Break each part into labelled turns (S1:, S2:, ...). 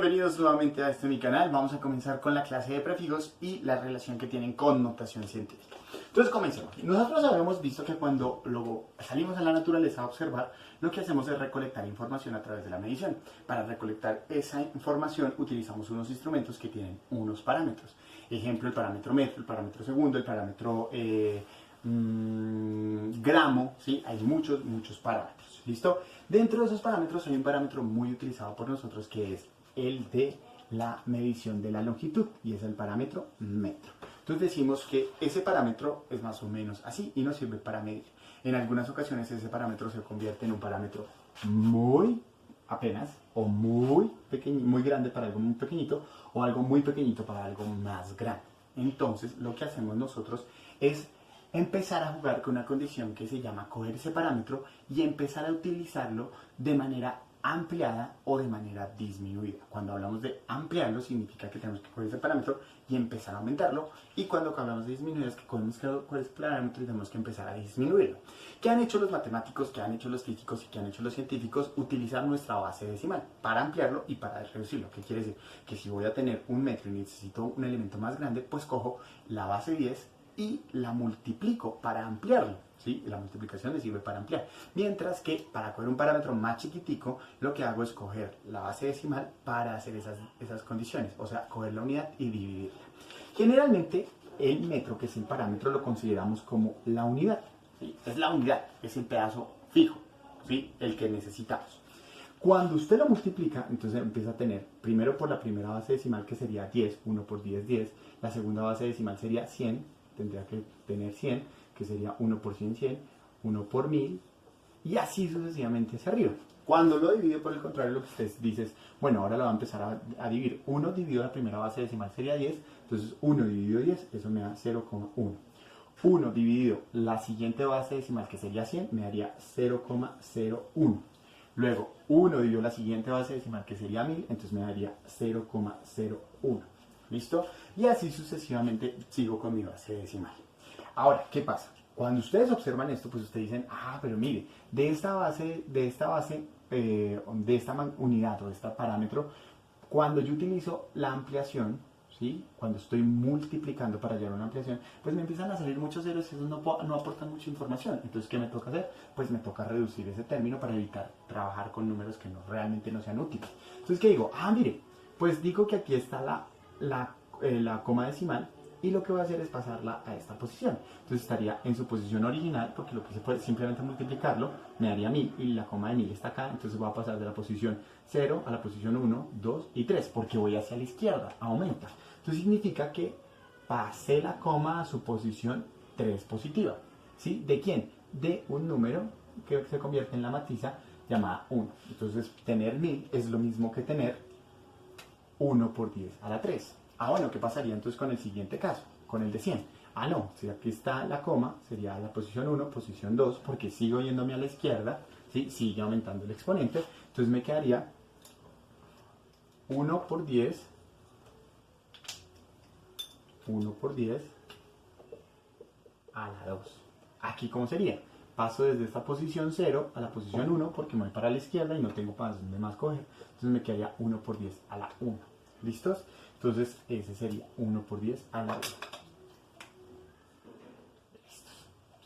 S1: Bienvenidos nuevamente a mi canal. Vamos a comenzar con la clase de prefijos y la relación que tienen con notación científica. Entonces comencemos. Nosotros habíamos visto que cuando luego salimos a la naturaleza a observar, lo que hacemos es recolectar información a través de la medición. Para recolectar esa información utilizamos unos instrumentos que tienen unos parámetros. Ejemplo, el parámetro metro, el parámetro segundo, el parámetro gramo, ¿sí? Hay muchos parámetros. ¿Listo? Dentro de esos parámetros hay un parámetro muy utilizado por nosotros que es el de la medición de la longitud y es el parámetro metro. Entonces decimos que ese parámetro es más o menos así y nos sirve para medir. En algunas ocasiones ese parámetro se convierte en un parámetro muy apenas o muy pequeño, muy grande para algo muy pequeñito o algo muy pequeñito para algo más grande. Entonces lo que hacemos nosotros es empezar a jugar con una condición que se llama coger ese parámetro y empezar a utilizarlo de manera ampliada o de manera disminuida. Cuando hablamos de ampliarlo significa que tenemos que coger ese parámetro y empezar a aumentarlo, y cuando hablamos de disminuir es que cogemos ese parámetro y tenemos que empezar a disminuirlo. ¿Qué han hecho los matemáticos, qué han hecho los físicos y qué han hecho los científicos? Utilizar nuestra base decimal para ampliarlo y para reducirlo. ¿Qué quiere decir? Que si voy a tener un metro y necesito un elemento más grande, pues cojo la base 10 y la multiplico para ampliarlo. ¿Sí? La multiplicación me sirve para ampliar. Mientras que para coger un parámetro más chiquitico, lo que hago es coger la base decimal para hacer esas condiciones. O sea, coger la unidad y dividirla. Generalmente, el metro, que es el parámetro, lo consideramos como la unidad. ¿Sí? Es la unidad, es el pedazo fijo, ¿sí? El que necesitamos. Cuando usted lo multiplica, entonces empieza a tener, primero por la primera base decimal, que sería 10, 1 por 10, 10. La segunda base decimal sería 100, tendría que tener 100, que sería 1 por 100, 100, 1 por 1000, y así sucesivamente hacia arriba. Cuando lo divido, por el contrario, lo que usted dice es, bueno, ahora lo va a empezar a dividir. 1 dividido la primera base decimal sería 10, entonces 1 dividido 10, eso me da 0,1. 1 dividido la siguiente base decimal, que sería 100, me daría 0,01. Luego, 1 dividido la siguiente base decimal, que sería 1000, entonces me daría 0,01. ¿Listo? Y así sucesivamente sigo con mi base decimal. Ahora, ¿qué pasa? Cuando ustedes observan esto, pues ustedes dicen, pero mire, de esta unidad o de este parámetro, cuando yo utilizo la ampliación, ¿sí? Cuando estoy multiplicando para llegar a una ampliación, pues me empiezan a salir muchos ceros y esos no aportan mucha información. Entonces, ¿qué me toca hacer? Pues me toca reducir ese término para evitar trabajar con números que realmente no sean útiles. Entonces, ¿qué digo? Mire, pues digo que aquí está la coma decimal, y lo que voy a hacer es pasarla a esta posición. Entonces estaría en su posición original, porque lo que se puede simplemente multiplicarlo, me daría 1000 y la coma de 1000 está acá, entonces voy a pasar de la posición 0 a la posición 1, 2 y 3, porque voy hacia la izquierda, aumenta. Entonces significa que pasé la coma a su posición 3 positiva. ¿Sí? ¿De quién? De un número que se convierte en la matriza llamada 1. Entonces tener 1000 es lo mismo que tener 1 por 10 a la 3. Bueno, ¿qué pasaría entonces con el siguiente caso? Con el de 100. No, si aquí está la coma, sería la posición 1, posición 2, porque sigo yéndome a la izquierda, ¿sí? Sigue aumentando el exponente, entonces me quedaría 1 por 10, 1 por 10 a la 2. Aquí, ¿cómo sería? Paso desde esta posición 0 a la posición 1 porque me voy para la izquierda y no tengo para dónde más coger. Entonces me quedaría 1 por 10 a la 1. ¿Listos? Entonces ese sería 1 por 10 a la 1. ¿Listos?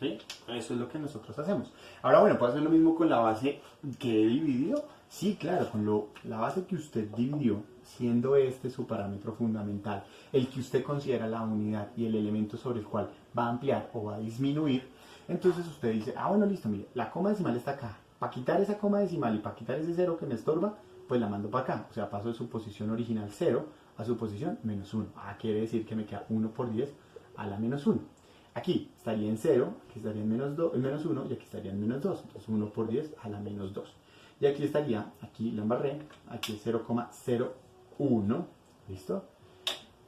S1: ¿Sí? Eso es lo que nosotros hacemos. Ahora, bueno, ¿puedo hacer lo mismo con la base que he dividido? Sí, claro, con la base que usted dividió, siendo este su parámetro fundamental, el que usted considera la unidad y el elemento sobre el cual va a ampliar o va a disminuir, entonces usted dice, bueno, listo, mire, la coma decimal está acá. Para quitar esa coma decimal y para quitar ese 0 que me estorba, pues la mando para acá. O sea, paso de su posición original 0 a su posición menos 1. Quiere decir que me queda 1 por 10 a la menos 1. Aquí estaría en 0, aquí estaría en menos 1 y aquí estaría en menos 2. Entonces 1 por 10 a la menos 2. Y aquí estaría, aquí la embarré, aquí es 0,01. ¿Listo?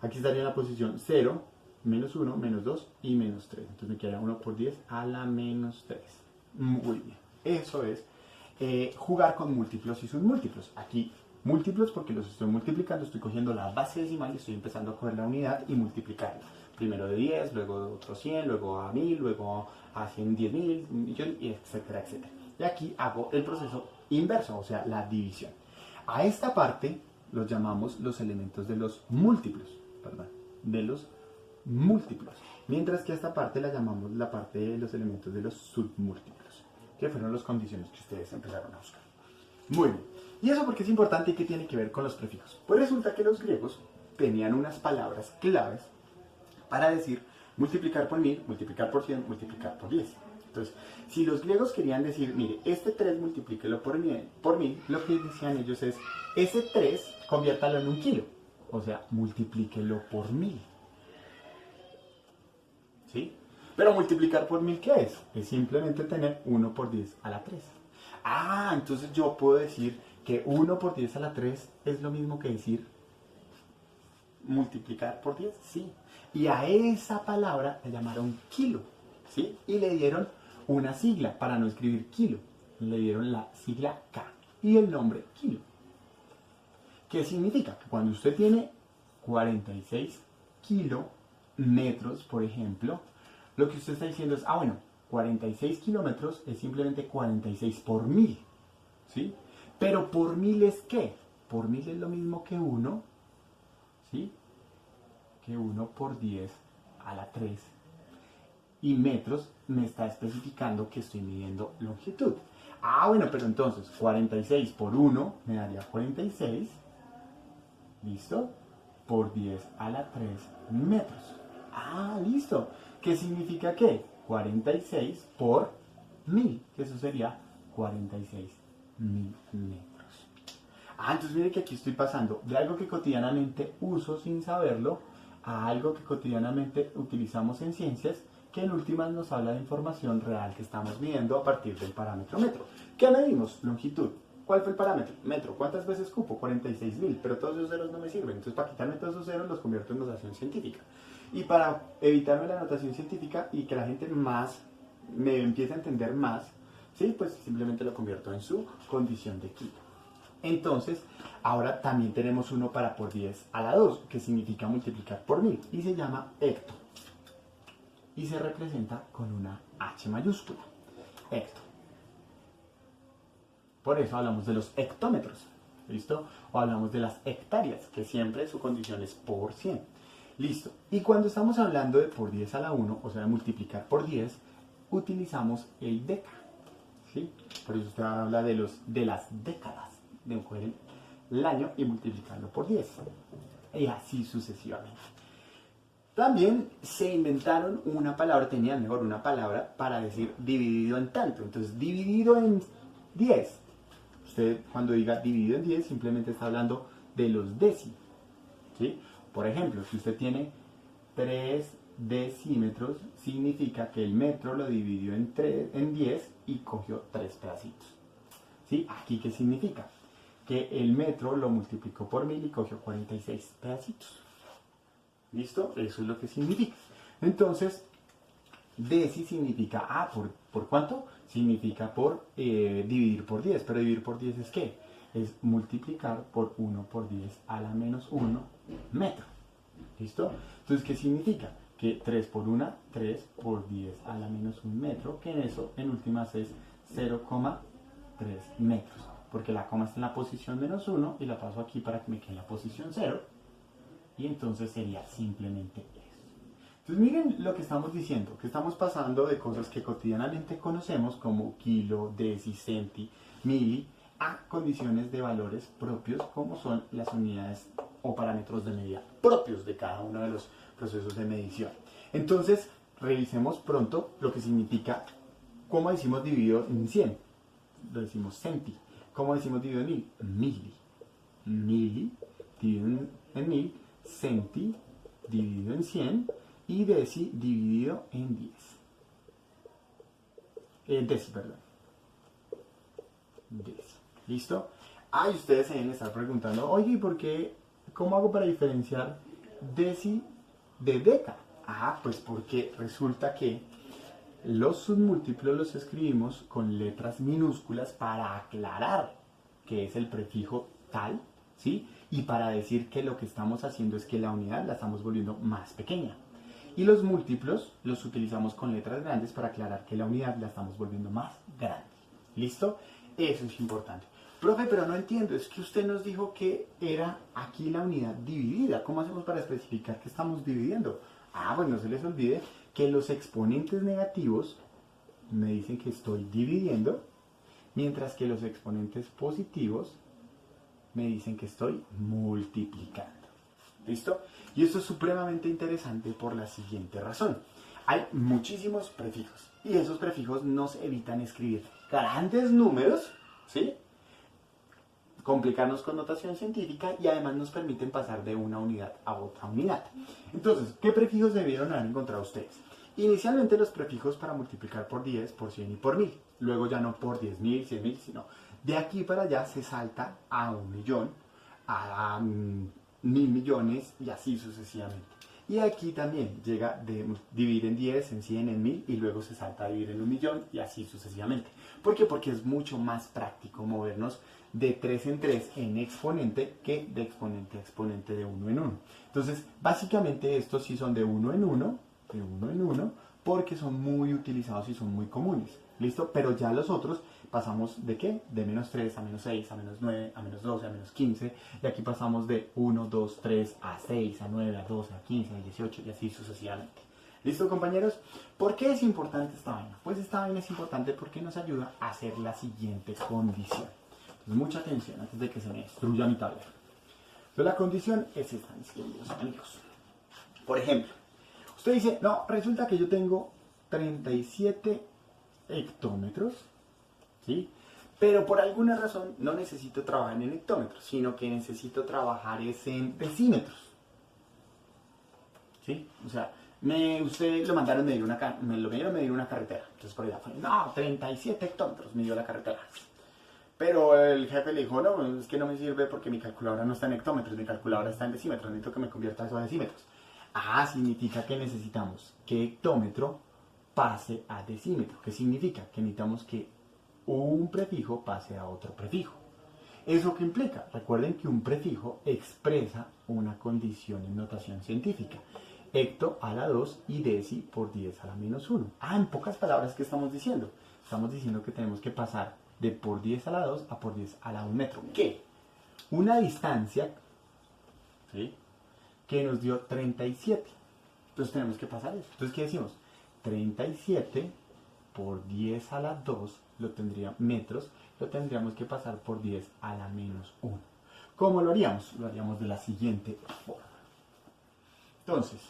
S1: Aquí estaría en la posición 0, menos 1, menos 2 y menos 3. Entonces me quedaría 1 por 10 a la menos 3. Muy bien. Eso es jugar con múltiplos y submúltiplos. Aquí múltiplos porque los estoy multiplicando, estoy cogiendo la base decimal y estoy empezando a coger la unidad y multiplicarla. Primero de 10, luego de otro 100, luego a 1000, luego a 110.000, un millón, etcétera, etcétera. Y aquí hago el proceso inverso, o sea, la división. A esta parte los llamamos los elementos de los múltiplos, perdón, de los múltiplos. Mientras que a esta parte la llamamos la parte de los elementos de los submúltiplos, que fueron las condiciones que ustedes empezaron a buscar. Muy bien. ¿Y eso porque es importante y qué tiene que ver con los prefijos? Pues resulta que los griegos tenían unas palabras claves para decir multiplicar por 1000, multiplicar por 100, multiplicar por 10. Entonces, si los griegos querían decir, mire, este 3 multiplíquelo por 1000, lo que decían ellos es, ese 3 conviértalo en un kilo. O sea, multiplíquelo por 1000. ¿Sí? Pero multiplicar por 1000, ¿qué es? Es simplemente tener 1 por 10 a la 3. Ah, entonces yo puedo decir que 1 por 10 a la 3 es lo mismo que decir multiplicar por 10, sí. Y a esa palabra le llamaron kilo, ¿sí? Y le dieron una sigla para no escribir kilo. Le dieron la sigla K y el nombre kilo. ¿Qué significa? Que cuando usted tiene 46 kilómetros, por ejemplo, lo que usted está diciendo es, ah, bueno, 46 kilómetros es simplemente 46 por 1000, ¿sí? Pero por 1000 es ¿qué? Por 1000 es lo mismo que 1, ¿sí? Que 1 por 10 a la 3. Y metros me está especificando que estoy midiendo longitud. Ah, bueno, pero entonces 46 por 1 me daría 46, ¿listo? Por 10 a la 3 metros. Ah, listo. ¿Qué significa qué? 46 por 1000, que eso sería 46.000 metros. Ah, entonces mire que aquí estoy pasando de algo que cotidianamente uso sin saberlo a algo que cotidianamente utilizamos en ciencias, que en últimas nos habla de información real que estamos midiendo a partir del parámetro metro. ¿Qué medimos? Longitud. ¿Cuál fue el parámetro? Metro. ¿Cuántas veces cupo? 46.000, pero todos esos ceros no me sirven. Entonces, para quitarme todos esos ceros, los convierto en notación científica. Y para evitarme la notación científica y que la gente más me empiece a entender más, ¿sí? Pues simplemente lo convierto en su condición de kilo. Entonces, ahora también tenemos uno para por 10 a la 2, que significa multiplicar por 1000, y se llama hecto. Y se representa con una H mayúscula. Hecto. Por eso hablamos de los hectómetros, ¿listo? O hablamos de las hectáreas, que siempre su condición es por 100. Listo. Y cuando estamos hablando de por 10 a la 1, o sea, de multiplicar por 10, utilizamos el deca, ¿sí? Por eso usted habla de las décadas, de coger el año y multiplicarlo por 10. Y así sucesivamente. También se inventaron una palabra, tenían mejor una palabra para decir dividido en tanto. Entonces, dividido en 10. Usted cuando diga dividido en 10 simplemente está hablando de los décimos, ¿sí? Por ejemplo, si usted tiene 3 decímetros, significa que el metro lo dividió en 10 y cogió 3 pedacitos, ¿sí? ¿Aquí qué significa? Que el metro lo multiplicó por 1000 y cogió 46 pedacitos. ¿Listo? Eso es lo que significa. Entonces, deci significa, ¿por cuánto? Significa por dividir por 10. Pero dividir por 10 es ¿qué? Es multiplicar por 1 por 10 a la menos 1 metro. ¿Listo? Entonces, ¿qué significa? Que 3 por 1, 3 por 10 a la menos 1 metro, que en eso, en últimas, es 0,3 metros. Porque la coma está en la posición menos 1 y la paso aquí para que me quede en la posición 0. Y entonces sería simplemente eso. Entonces miren lo que estamos diciendo, que estamos pasando de cosas que cotidianamente conocemos como kilo, deci, centi, mili, a condiciones de valores propios como son las unidades o parámetros de medida propios de cada uno de los procesos de medición. Entonces revisemos pronto lo que significa, ¿cómo decimos dividido en 100? Lo decimos centi. ¿Cómo decimos dividido en 1000? Mili. Mili dividido en 1000. Centi dividido en 100 y deci dividido en 10. Deci, perdón. Deci. ¿Listo? Ah, y ustedes se deben estar preguntando, oye, ¿y por qué? ¿Cómo hago para diferenciar deci de deca? Ah, pues porque resulta que los submúltiplos los escribimos con letras minúsculas para aclarar que es el prefijo tal, ¿sí? Y para decir que lo que estamos haciendo es que la unidad la estamos volviendo más pequeña. Y los múltiplos los utilizamos con letras grandes para aclarar que la unidad la estamos volviendo más grande. ¿Listo? Eso es importante. Profe, pero no entiendo, es que usted nos dijo que era aquí la unidad dividida. ¿Cómo hacemos para especificar que estamos dividiendo? Ah, pues no se les olvide que los exponentes negativos me dicen que estoy dividiendo, mientras que los exponentes positivos me dicen que estoy multiplicando. ¿Listo? Y esto es supremamente interesante por la siguiente razón. Hay muchísimos prefijos y esos prefijos nos evitan escribir grandes números, ¿sí? Complicarnos con notación científica y además nos permiten pasar de una unidad a otra unidad. Entonces, ¿qué prefijos debieron haber encontrado ustedes? Inicialmente los prefijos para multiplicar por 10, por 100 y por 1000. Luego ya no por 10.000, 100.000, sino de aquí para allá se salta a 1.000.000, a 1.000.000.000 y así sucesivamente. Y aquí también llega de dividir en 10, en 100, en 1000 y luego se salta a dividir en 1.000.000 y así sucesivamente. ¿Por qué? Porque es mucho más práctico movernos de 3 en 3 en exponente que de exponente a exponente de 1 en 1. Entonces, básicamente estos sí son de 1 en 1, de 1 en 1, porque son muy utilizados y son muy comunes. ¿Listo? Pero ya los otros pasamos de ¿qué? De menos 3 a menos 6, a menos 9, a menos 12, a menos 15. Y aquí pasamos de 1, 2, 3 a 6, a 9, a 12, a 15, a 18 y así sucesivamente. ¿Listo, compañeros? ¿Por qué es importante esta vaina? Pues esta vaina es importante porque nos ayuda a hacer la siguiente condición. Entonces, mucha atención antes de que se me destruya mi tablero. Entonces, la condición es esta, mis queridos amigos. Por ejemplo, usted dice, no, resulta que yo tengo 37 hectómetros, ¿sí? Pero por alguna razón no necesito trabajar en hectómetros, sino que necesito trabajar en decímetros, ¿sí? O sea, usted lo mandaron medir una carretera, entonces por allá fue, no, 37 hectómetros me dio la carretera. Pero el jefe le dijo, no, es que no me sirve porque mi calculadora no está en hectómetros, mi calculadora está en decímetros, necesito que me convierta eso a decímetros. Ah, significa que necesitamos que hectómetro pase a decímetro. ¿Qué significa? Que necesitamos que un prefijo pase a otro prefijo. ¿Eso qué implica? Recuerden que un prefijo expresa una condición en notación científica. Hecto a la 2 y deci por 10 a la menos 1. Ah, en pocas palabras, ¿qué estamos diciendo? Estamos diciendo que tenemos que pasar de por 10 a la 2 a por 10 a la 1 metro. ¿Qué? Una distancia, ¿sí?, que nos dio 37. Entonces tenemos que pasar eso. Entonces, ¿qué decimos? 37 por 10 a la 2 metros, lo tendríamos que pasar por 10 a la menos 1. ¿Cómo lo haríamos? Lo haríamos de la siguiente forma. Entonces,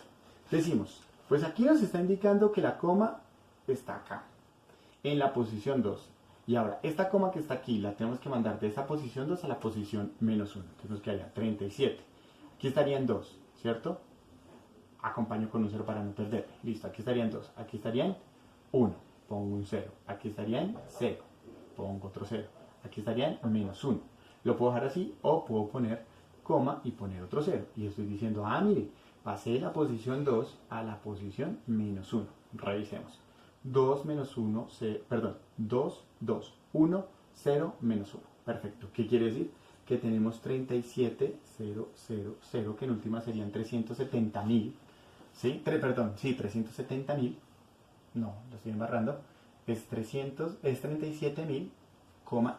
S1: decimos, pues aquí nos está indicando que la coma está acá, en la posición 2. Y ahora, esta coma que está aquí, la tenemos que mandar de esa posición 2 a la posición menos 1. Entonces nos quedaría 37. Aquí estarían 2, ¿cierto? Acompaño con un 0 para no perder. Listo, aquí estarían 2. Aquí estarían 1. Pongo un 0. Aquí estarían 0. Pongo otro 0. Aquí estarían menos 1. Lo puedo dejar así o puedo poner coma y poner otro 0. Y estoy diciendo, ah, mire, pasé de la posición 2 a la posición menos 1. Revisemos. 2 menos 1, 2, 2, 1, 0, menos 1. Perfecto. ¿Qué quiere decir? Que tenemos 37, 0, 0, 0, que en última serían 370.000. ¿Sí? 370.000. No, lo estoy embarrando. Es 37.000,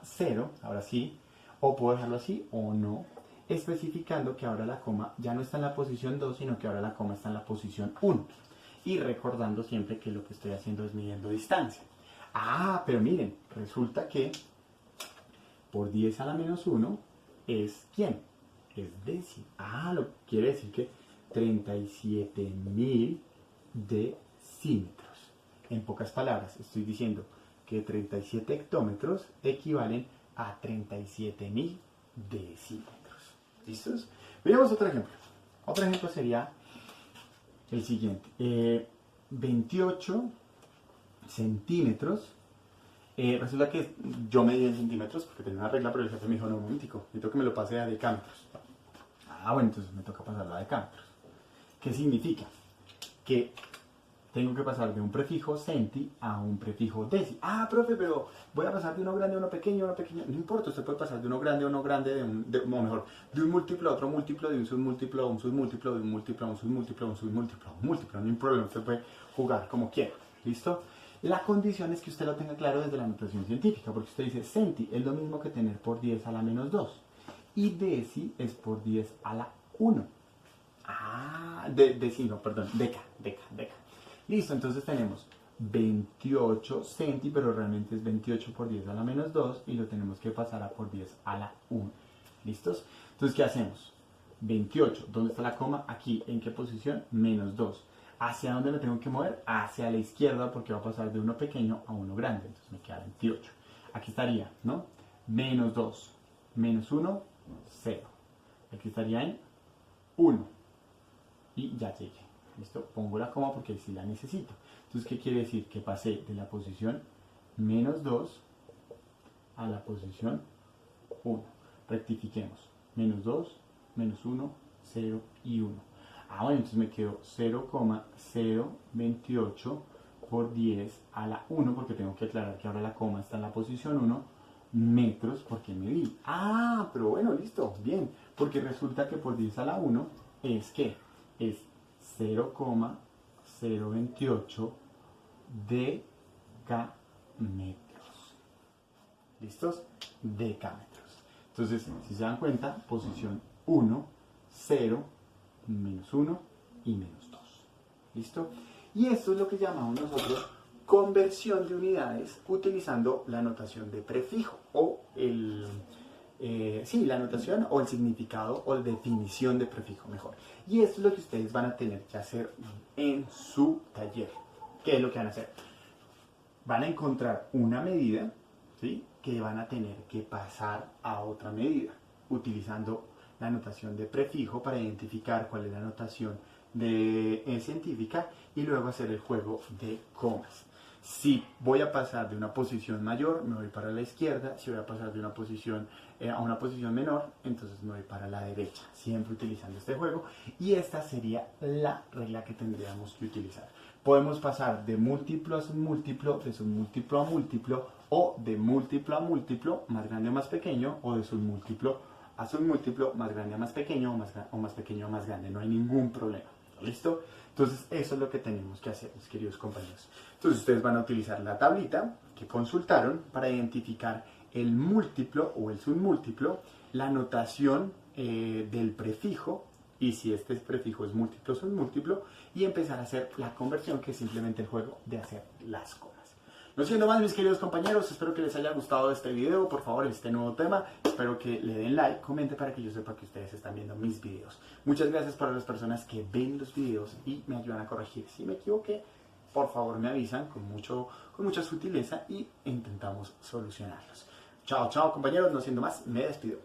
S1: 0, ahora sí. O puedo dejarlo así o no. Especificando que ahora la coma ya no está en la posición 2, sino que ahora la coma está en la posición 1. Y recordando siempre que lo que estoy haciendo es midiendo distancia. Ah, pero miren, resulta que por 10 a la menos 1 es ¿quién? Es deci. Ah, lo quiere decir que 37.000 decímetros. En pocas palabras, estoy diciendo que 37 hectómetros equivalen a 37.000 decímetros. ¿Listos? Veamos otro ejemplo. Otro ejemplo sería el siguiente. 28 centímetros. Resulta que yo medí en centímetros porque tenía una regla, pero el jefe me dijo, no, un momentico, necesito que me lo pase a decámetros. Ah, bueno, entonces me toca pasarlo a decámetros. ¿Qué significa? Que tengo que pasar de un prefijo centi a un prefijo deci. Ah, profe, pero voy a pasar de uno grande a uno pequeño, a uno pequeño. No importa, usted puede pasar de uno grande a uno grande, de un múltiplo a otro múltiplo, de un submúltiplo a un submúltiplo, de un múltiplo a un submúltiplo, a un submúltiplo, a un múltiplo, a un múltiplo. No hay problema, usted puede jugar como quiera. ¿Listo? La condición es que usted lo tenga claro desde la notación científica, porque usted dice centi es lo mismo que tener por 10 a la menos 2 y deci es por 10 a la 1. No, perdón, deca. Listo, entonces tenemos 28 centi, pero realmente es 28 por 10 a la menos 2 y lo tenemos que pasar a por 10 a la 1. ¿Listos? Entonces, ¿qué hacemos? 28, ¿dónde está la coma? Aquí, ¿en qué posición? Menos 2. ¿Hacia dónde me tengo que mover? Hacia la izquierda porque va a pasar de uno pequeño a uno grande, entonces me queda 28. Aquí estaría, ¿no? Menos 2, menos 1, 0. Aquí estaría en 1. Y ya llegué. ¿Listo? Pongo la coma porque sí la necesito. Entonces, ¿qué quiere decir? Que pasé de la posición menos 2 a la posición 1. Rectifiquemos. Menos 2, menos 1, 0 y 1. Bueno, entonces me quedo 0,028 por 10 a la 1, porque tengo que aclarar que ahora la coma está en la posición 1, metros, porque medí. Pero bueno, listo, bien, porque resulta que por 10 a la 1 es que es 0,028 decámetros. ¿Listos? Decámetros. Entonces, si se dan cuenta, posición 1, 0, menos 1 y menos 2. ¿Listo? Y esto es lo que llamamos nosotros conversión de unidades utilizando la notación de prefijo o la notación o el significado o la definición de prefijo mejor. Y esto es lo que ustedes van a tener que hacer en su taller. ¿Qué es lo que van a hacer? Van a encontrar una medida, ¿sí?, que van a tener que pasar a otra medida utilizando la notación de prefijo para identificar cuál es la notación científica y luego hacer el juego de comas. Si voy a pasar de una posición mayor, me voy para la izquierda. Si voy a pasar de una posición a una posición menor, entonces me voy para la derecha, siempre utilizando este juego. Y esta sería la regla que tendríamos que utilizar. Podemos pasar de múltiplo a submúltiplo, de submúltiplo a múltiplo, o de múltiplo a múltiplo, más grande o más pequeño, o de submúltiplo a submúltiplo, más grande a más pequeño, o más pequeño a más grande. No hay ningún problema. ¿Listo? Entonces, eso es lo que tenemos que hacer, mis queridos compañeros. Entonces, ustedes van a utilizar la tablita que consultaron para identificar el múltiplo o el submúltiplo, la notación del prefijo, y si este prefijo es múltiplo o submúltiplo, y empezar a hacer la conversión, que es simplemente el juego de hacer las comas. No siendo más, mis queridos compañeros, espero que les haya gustado este video, por favor, este nuevo tema. Espero que le den like, comenten para que yo sepa que ustedes están viendo mis videos. Muchas gracias para las personas que ven los videos y me ayudan a corregir. Si me equivoqué, por favor me avisan con mucha sutileza y intentamos solucionarlos. Chao, chao compañeros, no siendo más, me despido.